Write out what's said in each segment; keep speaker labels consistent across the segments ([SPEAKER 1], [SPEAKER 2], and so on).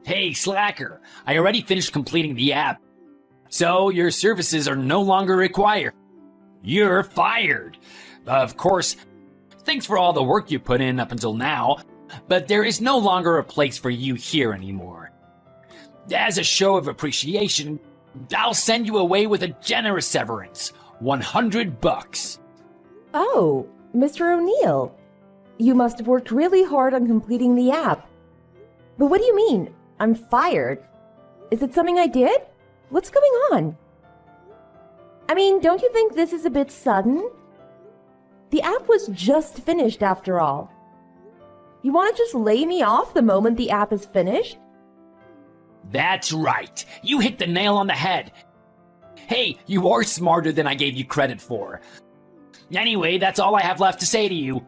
[SPEAKER 1] Hey, Slacker, I already finished completing the app, so your services are no longer required. You're fired. Of course, thanks for all the work you put in up until now, but there is no longer a place for you here anymore. As a show of appreciation, I'll send you away with a generous severance, $100.
[SPEAKER 2] Oh, Mr. O'Neill. You must have worked really hard on completing the app. But what do you mean? I'm fired? Is it something I did? What's going on? I mean, don't you think this is a bit sudden? The app was just finished after all. You want to just lay me off the moment the app is finished?
[SPEAKER 1] That's right. You hit the nail on the head. Hey, you are smarter than I gave you credit for. Anyway, that's all I have left to say to you.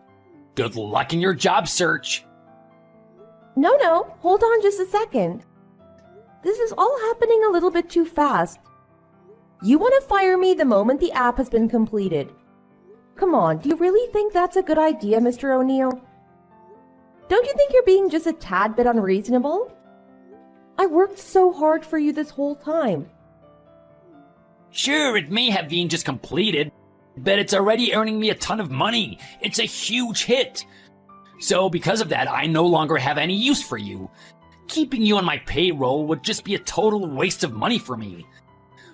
[SPEAKER 1] Good luck in your job search.
[SPEAKER 2] No, hold on just a second. This is all happening a little bit too fast. You want to fire me the moment the app has been completed. Come on, do you really think that's a good idea, Mr. O'Neill? Don't you think you're being just a tad bit unreasonable? I worked so hard for you this whole time.
[SPEAKER 1] Sure, it may have been just completed, but it's already earning me a ton of money. It's a huge hit. So because of that, I no longer have any use for you. Keeping you on my payroll would just be a total waste of money for me.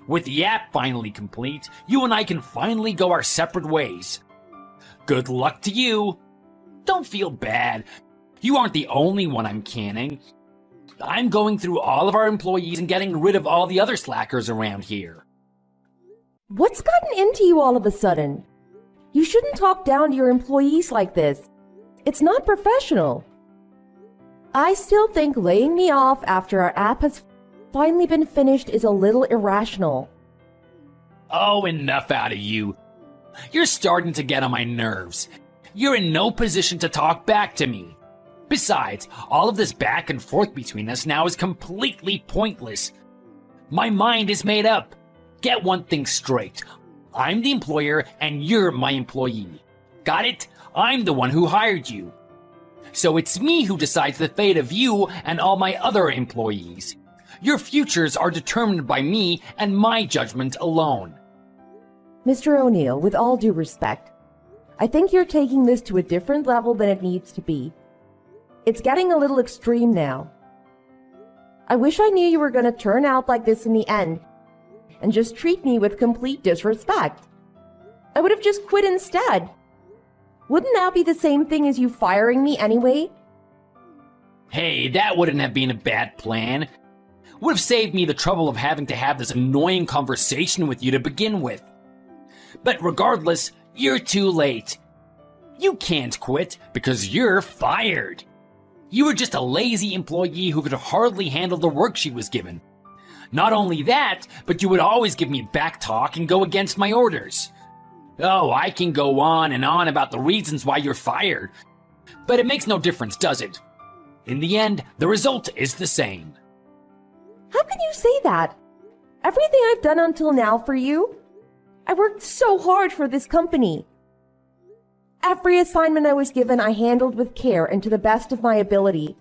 [SPEAKER 1] With the app finally complete, you and I can finally go our separate ways. Good luck to you. Don't feel bad. You aren't the only one I'm canning. I'm going through all of our employees and getting rid of all the other slackers around here.
[SPEAKER 2] What's gotten into you all of a sudden? You shouldn't talk down to your employees like this. It's not professional. I still think laying me off after our app has finally been finished is a little irrational.
[SPEAKER 1] Oh, enough out of you. You're starting to get on my nerves. You're in no position to talk back to me. Besides, all of this back and forth between us now is completely pointless. My mind is made up. Get one thing straight. I'm the employer and you're my employee. Got it? I'm the one who hired you. So it's me who decides the fate of you and all my other employees. Your futures are determined by me and my judgment alone.
[SPEAKER 2] Mr. O'Neill, with all due respect, I think you're taking this to a different level than it needs to be. It's getting a little extreme now. I wish I knew you were going to turn out like this in the end and just treat me with complete disrespect. I would have just quit instead. Wouldn't that be the same thing as you firing me anyway?
[SPEAKER 1] Hey, that wouldn't have been a bad plan. Would have saved me the trouble of having to have this annoying conversation with you to begin with. But regardless, you're too late. You can't quit because you're fired. You were just a lazy employee who could hardly handle the work she was given. Not only that, but you would always give me back talk and go against my orders. Oh, I can go on and on about the reasons why you're fired. But it makes no difference, does it? In the end, the result is the same.
[SPEAKER 2] How can you say that? Everything I've done until now for you? I worked so hard for this company. Every assignment I was given, I handled with care and to the best of my ability.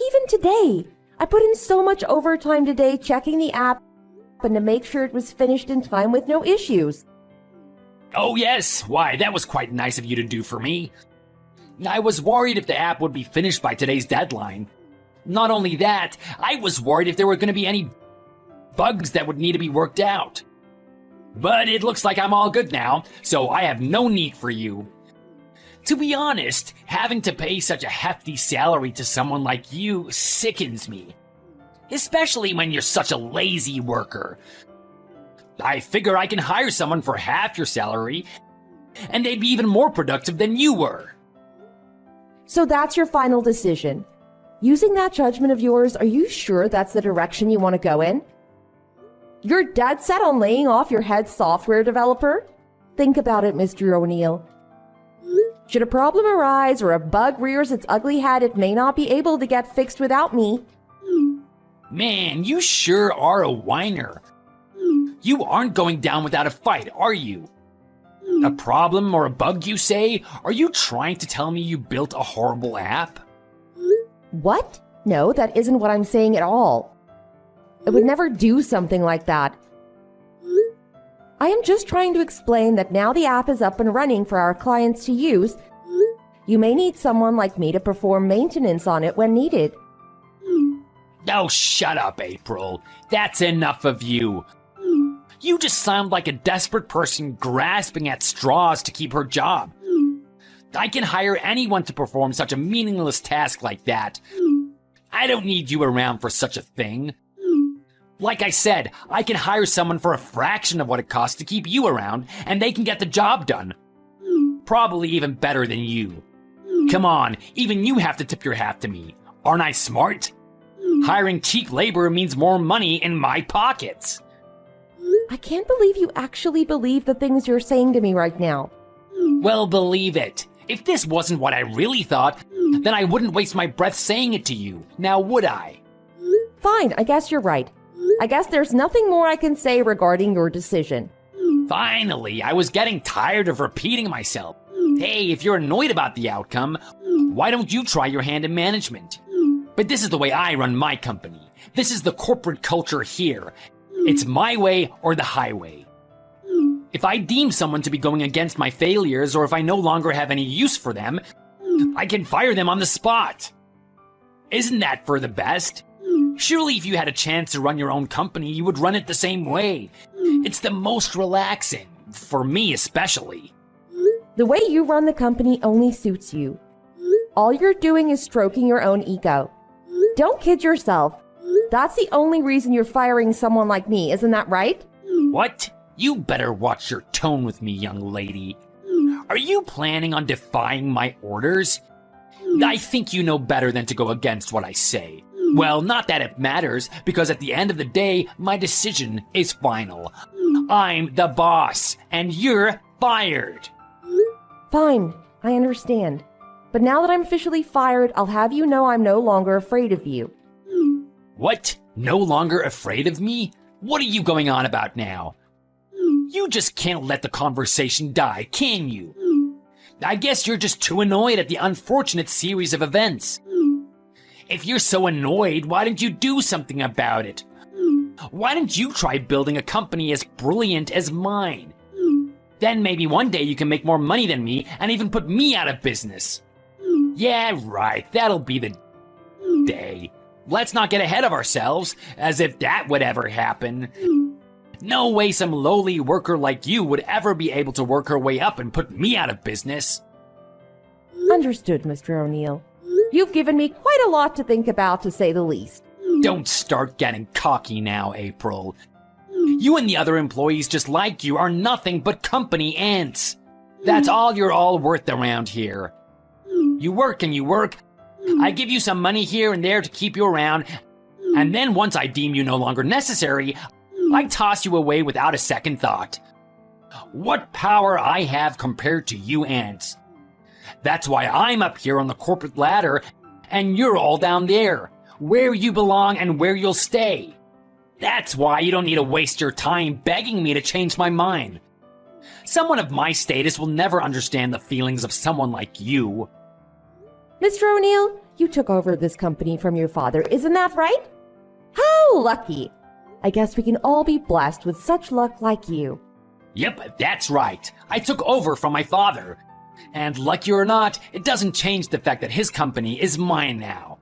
[SPEAKER 2] Even today, I put in so much overtime today checking the app and to make sure it was finished in time with no issues.
[SPEAKER 1] Oh yes, why, that was quite nice of you to do for me. I was worried if the app would be finished by today's deadline. Not only that, I was worried if there were going to be any bugs that would need to be worked out. But it looks like I'm all good now, so I have no need for you. To be honest, having to pay such a hefty salary to someone like you sickens me. Especially when you're such a lazy worker. I figure I can hire someone for half your salary, and they'd be even more productive than you were.
[SPEAKER 2] So that's your final decision. Using that judgment of yours, are you sure that's the direction you want to go in? You're dead set on laying off your head software developer? Think about it, Mr. O'Neill. Should a problem arise or a bug rears its ugly head, it may not be able to get fixed without me.
[SPEAKER 1] Man, you sure are a whiner. You aren't going down without a fight, are you? A problem or a bug, you say? Are you trying to tell me you built a horrible app?
[SPEAKER 2] What? No, that isn't what I'm saying at all. I would never do something like that. I am just trying to explain that now the app is up and running for our clients to use, you may need someone like me to perform maintenance on it when needed.
[SPEAKER 1] Oh, shut up, April. That's enough of you. You just sound like a desperate person grasping at straws to keep her job. I can hire anyone to perform such a meaningless task like that. I don't need you around for such a thing. Like I said, I can hire someone for a fraction of what it costs to keep you around, and they can get the job done. Probably even better than you. Come on, even you have to tip your hat to me. Aren't I smart? Hiring cheap labor means more money in my pockets.
[SPEAKER 2] I can't believe you actually believe the things you're saying to me right now.
[SPEAKER 1] Well, believe it. If this wasn't what I really thought, then I wouldn't waste my breath saying it to you, now would I?
[SPEAKER 2] Fine, I guess you're right. I guess there's nothing more I can say regarding your decision.
[SPEAKER 1] Finally, I was getting tired of repeating myself. Hey, if you're annoyed about the outcome, why don't you try your hand in management? But this is the way I run my company. This is the corporate culture here. It's my way or the highway. If I deem someone to be going against my failures, or if I no longer have any use for them, I can fire them on the spot. Isn't that for the best? Surely if you had a chance to run your own company, you would run it the same way. It's the most relaxing, for me especially.
[SPEAKER 2] The way you run the company only suits you. All you're doing is stroking your own ego. Don't kid yourself. That's the only reason you're firing someone like me, isn't that right?
[SPEAKER 1] What? You better watch your tone with me, young lady. Are you planning on defying my orders? I think you know better than to go against what I say. Well, not that it matters, because at the end of the day, my decision is final. I'm the boss, and you're fired.
[SPEAKER 2] Fine, I understand. But now that I'm officially fired, I'll have you know I'm no longer afraid of you.
[SPEAKER 1] What? No longer afraid of me? What are you going on about now? You just can't let the conversation die, can you? I guess you're just too annoyed at the unfortunate series of events. If you're so annoyed, why didn't you do something about it? Why didn't you try building a company as brilliant as mine? Then maybe one day you can make more money than me and even put me out of business. Yeah, right, that'll be the day. Let's not get ahead of ourselves, as if that would ever happen. No way some lowly worker like you would ever be able to work her way up and put me out of business.
[SPEAKER 2] Understood, Mr. O'Neill. You've given me quite a lot to think about, to say the least.
[SPEAKER 1] Don't start getting cocky now, April. You and the other employees just like you are nothing but company ants. That's all you're all worth around here. You work and you work. I give you some money here and there to keep you around, and then once I deem you no longer necessary, I toss you away without a second thought. What power I have compared to you ants. That's why I'm up here on the corporate ladder, and you're all down there, where you belong and where you'll stay. That's why you don't need to waste your time begging me to change my mind. Someone of my status will never understand the feelings of someone like you.
[SPEAKER 2] Mr. O'Neill, you took over this company from your father, isn't that right? How lucky! I guess we can all be blessed with such luck like you.
[SPEAKER 1] Yep, that's right. I took over from my father. And lucky or not, it doesn't change the fact that his company is mine now.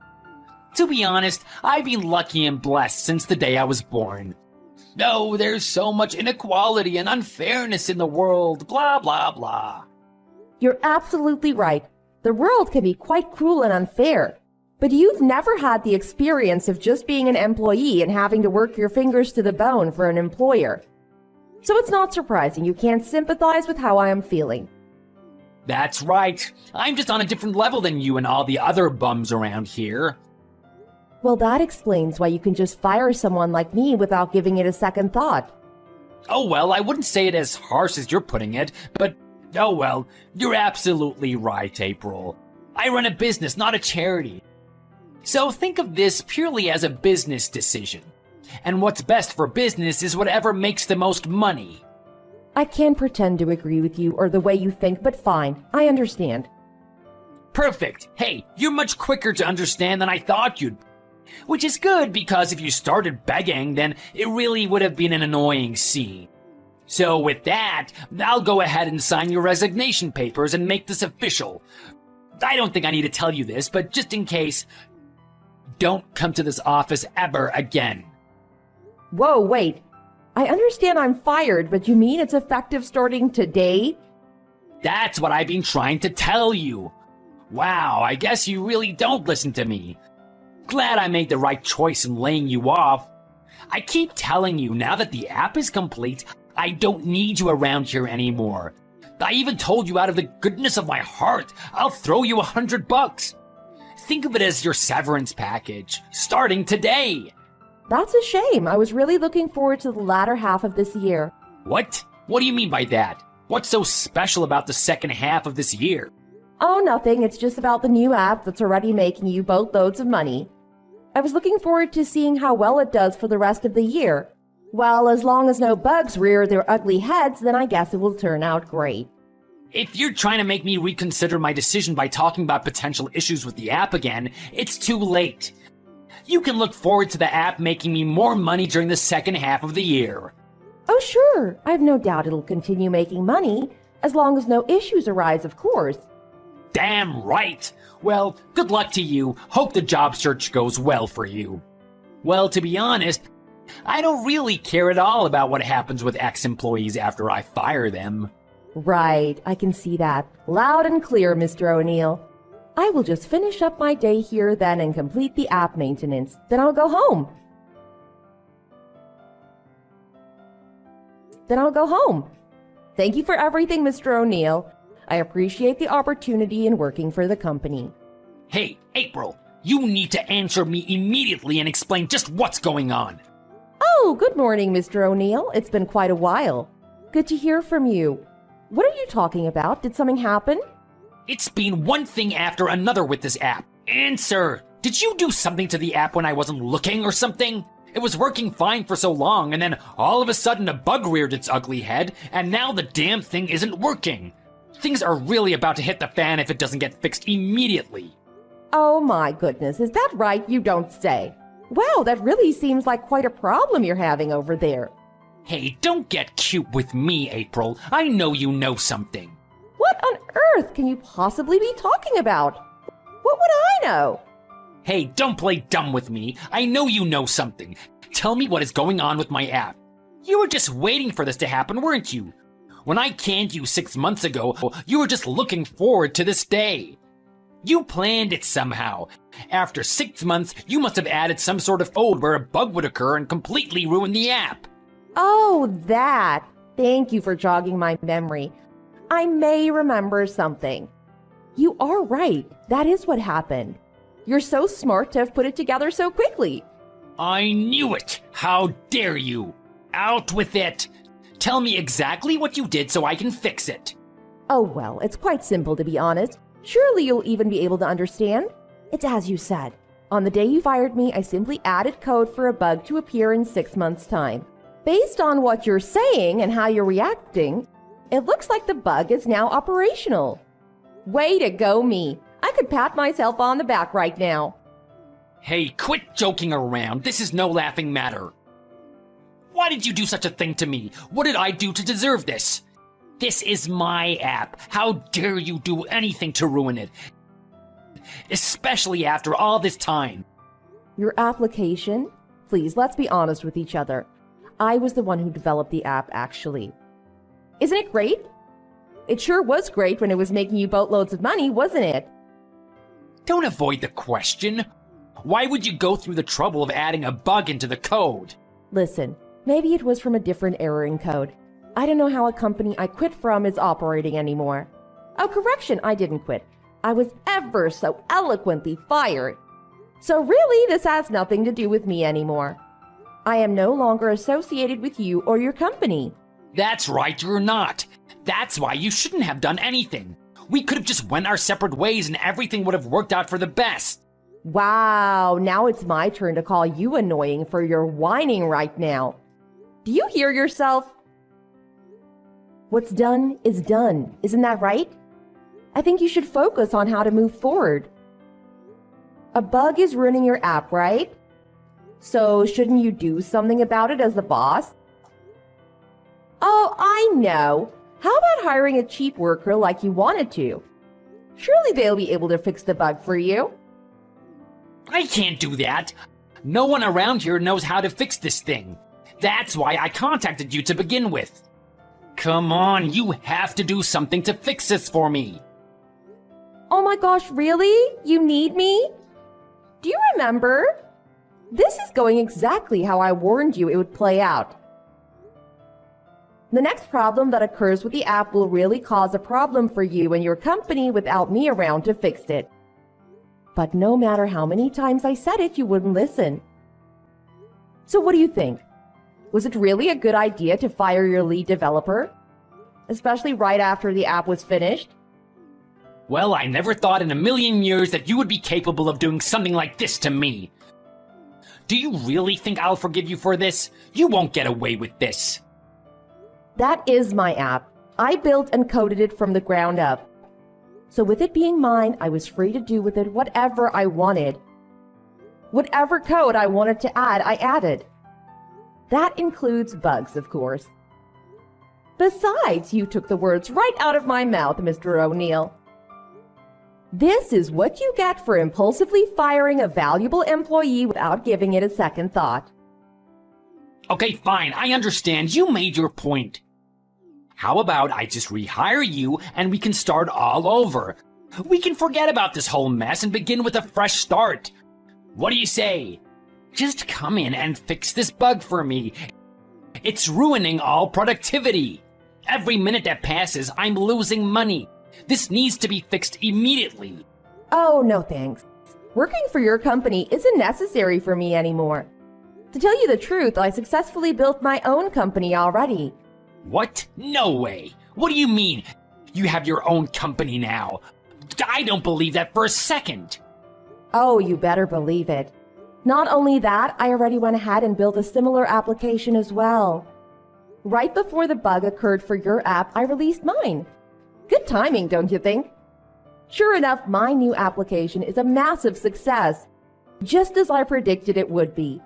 [SPEAKER 1] To be honest, I've been lucky and blessed since the day I was born. No, there's so much inequality and unfairness in the world, blah, blah, blah.
[SPEAKER 2] You're absolutely right. The world can be quite cruel and unfair. But you've never had the experience of just being an employee and having to work your fingers to the bone for an employer. So it's not surprising you can't sympathize with how I am feeling.
[SPEAKER 1] That's right. I'm just on a different level than you and all the other bums around here.
[SPEAKER 2] Well, that explains why you can just fire someone like me without giving it a second thought.
[SPEAKER 1] Oh well, I wouldn't say it as harsh as you're putting it, but oh well, you're absolutely right, April. I run a business, not a charity. So think of this purely as a business decision. And what's best for business is whatever makes the most money.
[SPEAKER 2] I can't pretend to agree with you or the way you think, but fine, I understand.
[SPEAKER 1] Perfect. Hey, you're much quicker to understand than I thought you'd. Which is good because if you started begging, then it really would have been an annoying scene. So with that, I'll go ahead and sign your resignation papers and make this official. I don't think I need to tell you this, but just in case, don't come to this office ever again.
[SPEAKER 2] Whoa, wait. I understand I'm fired, but you mean it's effective starting today?
[SPEAKER 1] That's what I've been trying to tell you. Wow, I guess you really don't listen to me. Glad I made the right choice in laying you off. I keep telling you, now that the app is complete, I don't need you around here anymore. I even told you out of the goodness of my heart, I'll throw you $100. Think of it as your severance package, starting today.
[SPEAKER 2] That's a shame. I was really looking forward to the latter half of this year.
[SPEAKER 1] What? What do you mean by that? What's so special about the second half of this year?
[SPEAKER 2] Oh, nothing. It's just about the new app that's already making you boatloads of money. I was looking forward to seeing how well it does for the rest of the year. Well, as long as no bugs rear their ugly heads, then I guess it will turn out great.
[SPEAKER 1] If you're trying to make me reconsider my decision by talking about potential issues with the app again, it's too late. You can look forward to the app making me more money during the second half of the year.
[SPEAKER 2] Oh, sure. I have no doubt it'll continue making money, as long as no issues arise, of course.
[SPEAKER 1] Damn right! Well, good luck to you. Hope the job search goes well for you. Well, to be honest, I don't really care at all about what happens with ex-employees after I fire them.
[SPEAKER 2] Right, I can see that. Loud and clear, Mr. O'Neill. I will just finish up my day here then and complete the app maintenance. Then I'll go home. Thank you for everything, Mr. O'Neill. I appreciate the opportunity in working for the company.
[SPEAKER 1] Hey, April, you need to answer me immediately and explain just what's going on.
[SPEAKER 2] Oh, good morning, Mr. O'Neill. It's been quite a while. Good to hear from you. What are you talking about? Did something happen?
[SPEAKER 1] It's been one thing after another with this app. Answer! Did you do something to the app when I wasn't looking or something? It was working fine for so long, and then all of a sudden a bug reared its ugly head, and now the damn thing isn't working. Things are really about to hit the fan if it doesn't get fixed immediately.
[SPEAKER 2] Oh my goodness, is that right? You don't say. Wow, that really seems like quite a problem you're having over there.
[SPEAKER 1] Hey, don't get cute with me, April. I know you know something.
[SPEAKER 2] What on earth can you possibly be talking about? What would I know?
[SPEAKER 1] Hey, don't play dumb with me. I know you know something. Tell me what is going on with my app. You were just waiting for this to happen, weren't you? When I canned you 6 months ago, you were just looking forward to this day. You planned it somehow. After 6 months, you must have added some sort of code where a bug would occur and completely ruin the app.
[SPEAKER 2] Oh, that. Thank you for jogging my memory. I may remember something. You are right. That is what happened. You're so smart to have put it together so quickly.
[SPEAKER 1] I knew it! How dare you! Out with it! Tell me exactly what you did so I can fix it.
[SPEAKER 2] Oh, well, it's quite simple to be honest. Surely you'll even be able to understand. It's as you said. On the day you fired me, I simply added code for a bug to appear in 6 months' time. Based on what you're saying and how you're reacting, it looks like the bug is now operational. Way to go, me. I could pat myself on the back right now.
[SPEAKER 1] Hey, quit joking around. This is no laughing matter. Why did you do such a thing to me? What did I do to deserve this? This is my app. How dare you do anything to ruin it? Especially after all this time.
[SPEAKER 2] Your application? Please, let's be honest with each other. I was the one who developed the app, actually. Isn't it great? It sure was great when it was making you boatloads of money, wasn't it?
[SPEAKER 1] Don't avoid the question. Why would you go through the trouble of adding a bug into the code?
[SPEAKER 2] Listen, maybe it was from a different error in code. I don't know how a company I quit from is operating anymore. Oh, correction, I didn't quit. I was ever so eloquently fired. So really, this has nothing to do with me anymore. I am no longer associated with you or your company.
[SPEAKER 1] That's right, you're not. That's why you shouldn't have done anything. We could have just went our separate ways and everything would have worked out for the best.
[SPEAKER 2] Wow, now it's my turn to call you annoying for your whining right now. Do you hear yourself? What's done is done, isn't that right? I think you should focus on how to move forward. A bug is ruining your app, right? So shouldn't you do something about it as the boss? Oh, I know. How about hiring a cheap worker like you wanted to? Surely they'll be able to fix the bug for you.
[SPEAKER 1] I can't do that. No one around here knows how to fix this thing. That's why I contacted you to begin with. Come on, you have to do something to fix this for me.
[SPEAKER 2] Oh my gosh, really? You need me? Do you remember? This is going exactly how I warned you it would play out. The next problem that occurs with the app will really cause a problem for you and your company without me around to fix it. But no matter how many times I said it, you wouldn't listen. So what do you think? Was it really a good idea to fire your lead developer? Especially right after the app was finished?
[SPEAKER 1] Well, I never thought in a million years that you would be capable of doing something like this to me. Do you really think I'll forgive you for this? You won't get away with this.
[SPEAKER 2] That is my app. I built and coded it from the ground up. So with it being mine, I was free to do with it whatever I wanted. Whatever code I wanted to add, I added. That includes bugs, of course. Besides, you took the words right out of my mouth, Mr. O'Neill. This is what you get for impulsively firing a valuable employee without giving it a second thought.
[SPEAKER 1] Okay, fine, I understand. You made your point. How about I just rehire you and we can start all over? We can forget about this whole mess and begin with a fresh start. What do you say? Just come in and fix this bug for me. It's ruining all productivity. Every minute that passes, I'm losing money. This needs to be fixed immediately.
[SPEAKER 2] Oh, no thanks. Working for your company isn't necessary for me anymore. To tell you the truth, I successfully built my own company already.
[SPEAKER 1] What? No way. What do you mean? You have your own company now. I don't believe that for a second.
[SPEAKER 2] Oh, you better believe it. Not only that, I already went ahead and built a similar application as well. Right before the bug occurred for your app, I released mine. Good timing, don't you think? Sure enough, my new application is a massive success, just as I predicted it would be.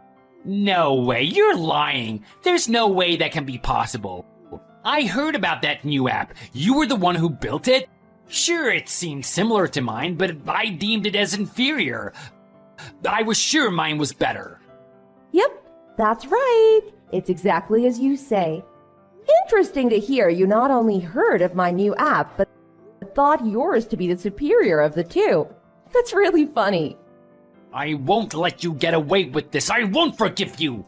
[SPEAKER 1] No way, you're lying. There's no way that can be possible. I heard about that new app. You were the one who built it? Sure, it seemed similar to mine, but I deemed it as inferior. I was sure mine was better.
[SPEAKER 2] Yep, that's right. It's exactly as you say. Interesting to hear you not only heard of my new app, but thought yours to be the superior of the two. That's really funny.
[SPEAKER 1] I won't let you get away with this. I won't forgive you.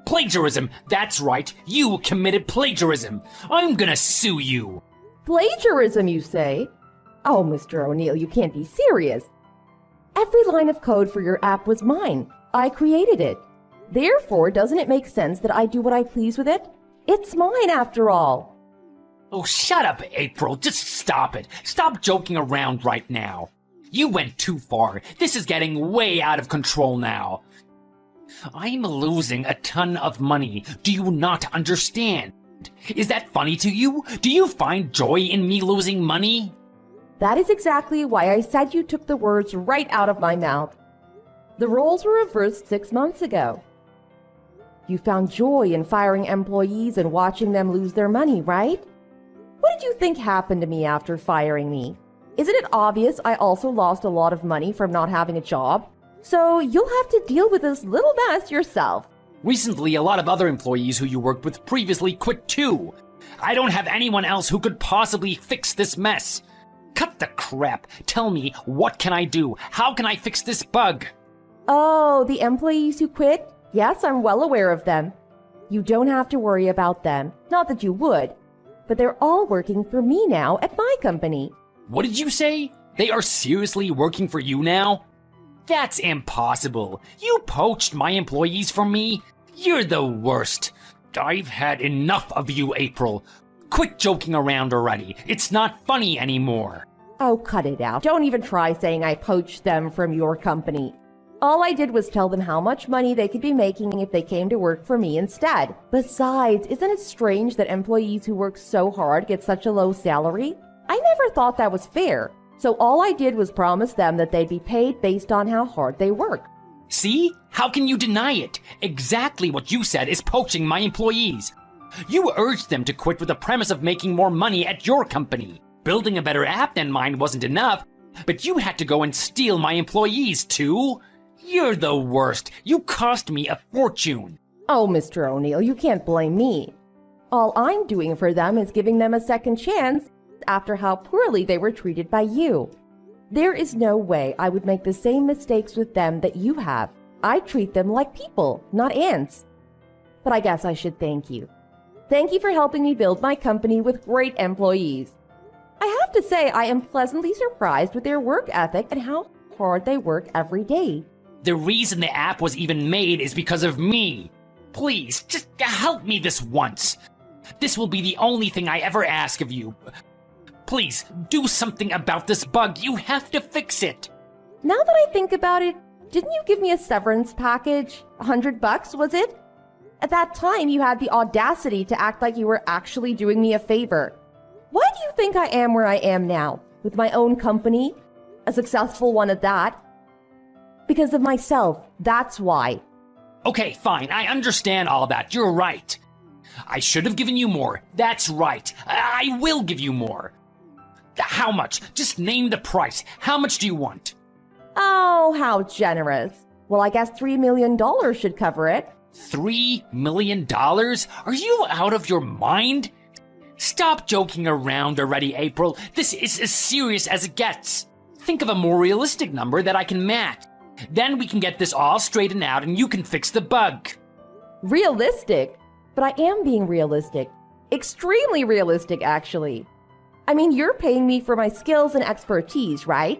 [SPEAKER 1] Plagiarism. That's right. You committed plagiarism. I'm gonna sue you.
[SPEAKER 2] Plagiarism, you say? Oh, Mr. O'Neill, you can't be serious. Every line of code for your app was mine. I created it. Therefore, doesn't it make sense that I do what I please with it? It's mine after all.
[SPEAKER 1] Oh, shut up, April. Just stop it. Stop joking around right now. You went too far. This is getting way out of control now. I'm losing a ton of money. Do you not understand? Is that funny to you? Do you find joy in me losing money?
[SPEAKER 2] That is exactly why I said you took the words right out of my mouth. The roles were reversed 6 months ago. You found joy in firing employees and watching them lose their money, right? What did you think happened to me after firing me? Isn't it obvious I also lost a lot of money from not having a job? So you'll have to deal with this little mess yourself.
[SPEAKER 1] Recently, a lot of other employees who you worked with previously quit too. I don't have anyone else who could possibly fix this mess. Cut the crap. Tell me, what can I do? How can I fix this bug?
[SPEAKER 2] Oh, the employees who quit? Yes, I'm well aware of them. You don't have to worry about them. Not that you would. But they're all working for me now at my company.
[SPEAKER 1] What did you say? They are seriously working for you now? That's impossible. You poached my employees from me? You're the worst. I've had enough of you, April. Quit joking around already. It's not funny anymore.
[SPEAKER 2] Oh, cut it out. Don't even try saying I poached them from your company. All I did was tell them how much money they could be making if they came to work for me instead. Besides, isn't it strange that employees who work so hard get such a low salary? I never thought that was fair. So all I did was promise them that they'd be paid based on how hard they work.
[SPEAKER 1] See? How can you deny it? Exactly what you said is poaching my employees. You urged them to quit with the premise of making more money at your company. Building a better app than mine wasn't enough, but you had to go and steal my employees too? You're the worst. You cost me a fortune.
[SPEAKER 2] Oh, Mr. O'Neill, you can't blame me. All I'm doing for them is giving them a second chance after how poorly they were treated by you. There is no way I would make the same mistakes with them that you have. I treat them like people, not ants. But I guess I should thank you. Thank you for helping me build my company with great employees. I have to say I am pleasantly surprised with their work ethic and how hard they work every day.
[SPEAKER 1] The reason the app was even made is because of me. Please, just help me this once. This will be the only thing I ever ask of you. Please, do something about this bug. You have to fix it.
[SPEAKER 2] Now that I think about it, didn't you give me a severance package? $100, was it? At that time, you had the audacity to act like you were actually doing me a favor. Why do you think I am where I am now, with my own company? A successful one at that. Because of myself, that's why.
[SPEAKER 1] Okay, fine, I understand all that. You're right. I should have given you more. That's right. I will give you more. How much? Just name the price. How much do you want?
[SPEAKER 2] Oh, how generous. Well, I guess $3 million should cover it.
[SPEAKER 1] $3 million? Are you out of your mind? Stop joking around already, April. This is as serious as it gets. Think of a more realistic number that I can match. Then we can get this all straightened out and you can fix the bug.
[SPEAKER 2] Realistic? But I am being realistic. Extremely realistic, actually. I mean, you're paying me for my skills and expertise, right?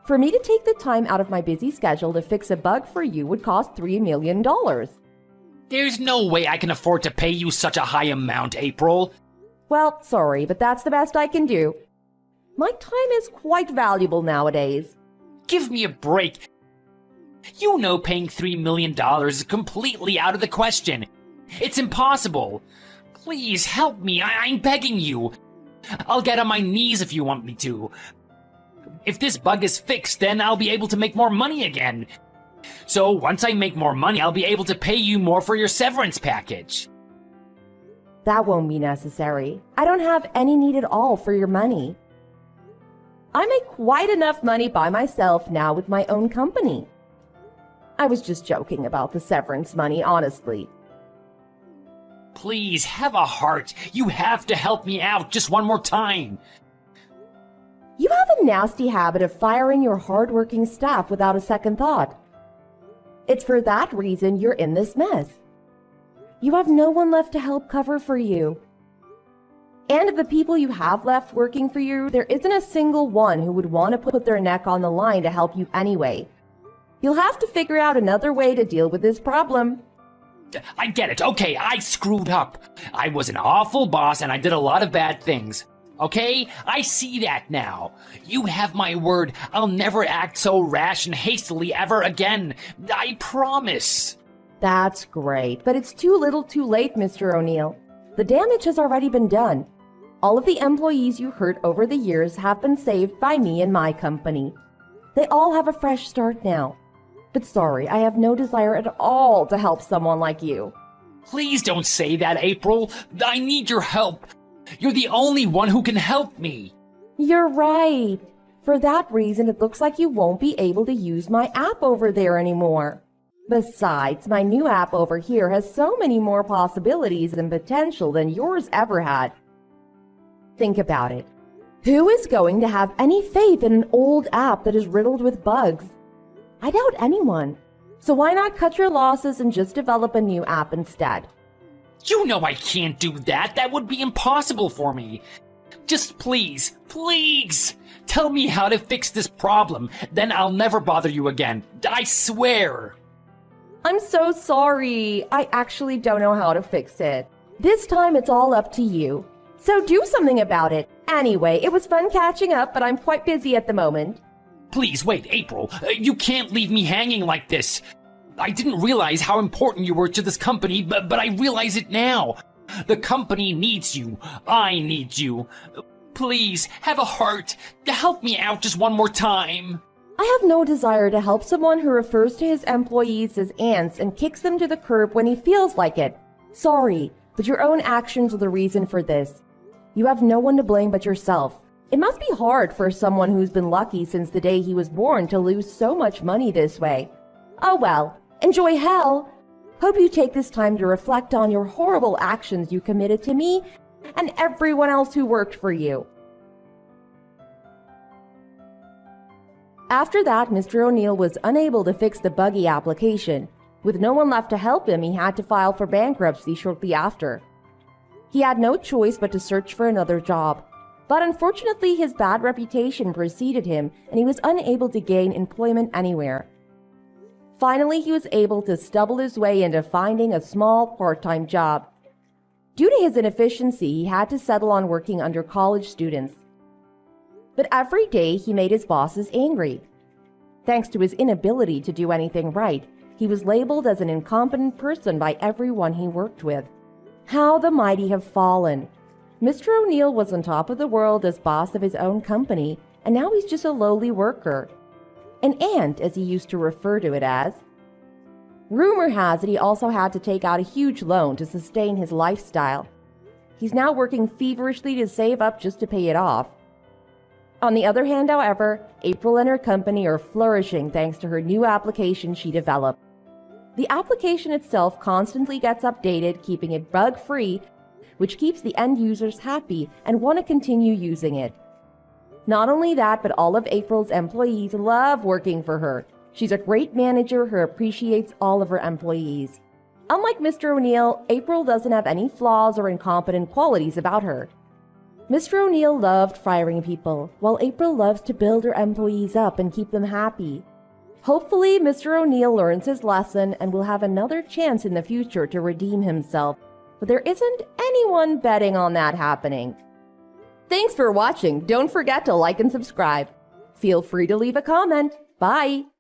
[SPEAKER 2] For me to take the time out of my busy schedule to fix a bug for you would cost $3 million.
[SPEAKER 1] There's no way I can afford to pay you such a high amount, April.
[SPEAKER 2] Well, sorry, but that's the best I can do. My time is quite valuable nowadays.
[SPEAKER 1] Give me a break. You know paying $3 million is completely out of the question. It's impossible. Please help me. I'm begging you. I'll get on my knees if you want me to. If this bug is fixed, then I'll be able to make more money again. So once I make more money, I'll be able to pay you more for your severance package.
[SPEAKER 2] That won't be necessary. I don't have any need at all for your money. I make quite enough money by myself now with my own company. I was just joking about the severance money, honestly.
[SPEAKER 1] Please, have a heart. You have to help me out just one more time.
[SPEAKER 2] You have a nasty habit of firing your hard-working staff without a second thought. It's for that reason you're in this mess. You have no one left to help cover for you. And of the people you have left working for you, there isn't a single one who would want to put their neck on the line to help you anyway. You'll have to figure out another way to deal with this problem.
[SPEAKER 1] I get it. Okay, I screwed up. I was an awful boss and I did a lot of bad things. Okay? I see that now. You have my word. I'll never act so rash and hastily ever again. I promise.
[SPEAKER 2] That's great, but it's too little too late, Mr. O'Neill. The damage has already been done. All of the employees you hurt over the years have been saved by me and my company. They all have a fresh start now. But sorry, I have no desire at all to help someone like you.
[SPEAKER 1] Please don't say that, April. I need your help. You're the only one who can help me.
[SPEAKER 2] You're right. For that reason, it looks like you won't be able to use my app over there anymore. Besides, my new app over here has so many more possibilities and potential than yours ever had. Think about it. Who is going to have any faith in an old app that is riddled with bugs? I doubt anyone. So why not cut your losses and just develop a new app instead?
[SPEAKER 1] You know I can't do that. That would be impossible for me. Just please, please, tell me how to fix this problem. Then I'll never bother you again. I swear.
[SPEAKER 2] I'm so sorry. I actually don't know how to fix it. This time it's all up to you. So do something about it. Anyway, it was fun catching up, but I'm quite busy at the moment.
[SPEAKER 1] Please, wait, April. You can't leave me hanging like this. I didn't realize how important you were to this company, but I realize it now. The company needs you. I need you. Please, have a heart. Help me out just one more time.
[SPEAKER 2] I have no desire to help someone who refers to his employees as ants and kicks them to the curb when he feels like it. Sorry, but your own actions are the reason for this. You have no one to blame but yourself. It must be hard for someone who's been lucky since the day he was born to lose so much money this way. Oh well, enjoy hell. Hope you take this time to reflect on your horrible actions you committed to me and everyone else who worked for you. After that, Mr. O'Neill was unable to fix the buggy application. With no one left to help him, he had to file for bankruptcy shortly after. He had no choice but to search for another job. But unfortunately, his bad reputation preceded him, and he was unable to gain employment anywhere. Finally, he was able to stumble his way into finding a small part-time job. Due to his inefficiency, he had to settle on working under college students. But every day he made his bosses angry. Thanks to his inability to do anything right, he was labeled as an incompetent person by everyone he worked with. How the mighty have fallen. Mr. O'Neill was on top of the world as boss of his own company, and now he's just a lowly worker. An ant, as he used to refer to it as. Rumor has it he also had to take out a huge loan to sustain his lifestyle. He's now working feverishly to save up just to pay it off. On the other hand, however, April and her company are flourishing thanks to her new application she developed. The application itself constantly gets updated, keeping it bug-free, which keeps the end users happy and want to continue using it. Not only that, but all of April's employees love working for her. She's a great manager who appreciates all of her employees. Unlike Mr. O'Neill, April doesn't have any flaws or incompetent qualities about her. Mr. O'Neill loved firing people, while April loves to build her employees up and keep them happy. Hopefully, Mr. O'Neill learns his lesson and will have another chance in the future to redeem himself, but there isn't anyone betting on that happening. Thanks for watching. Don't forget to like and subscribe. Feel free to leave a comment. Bye!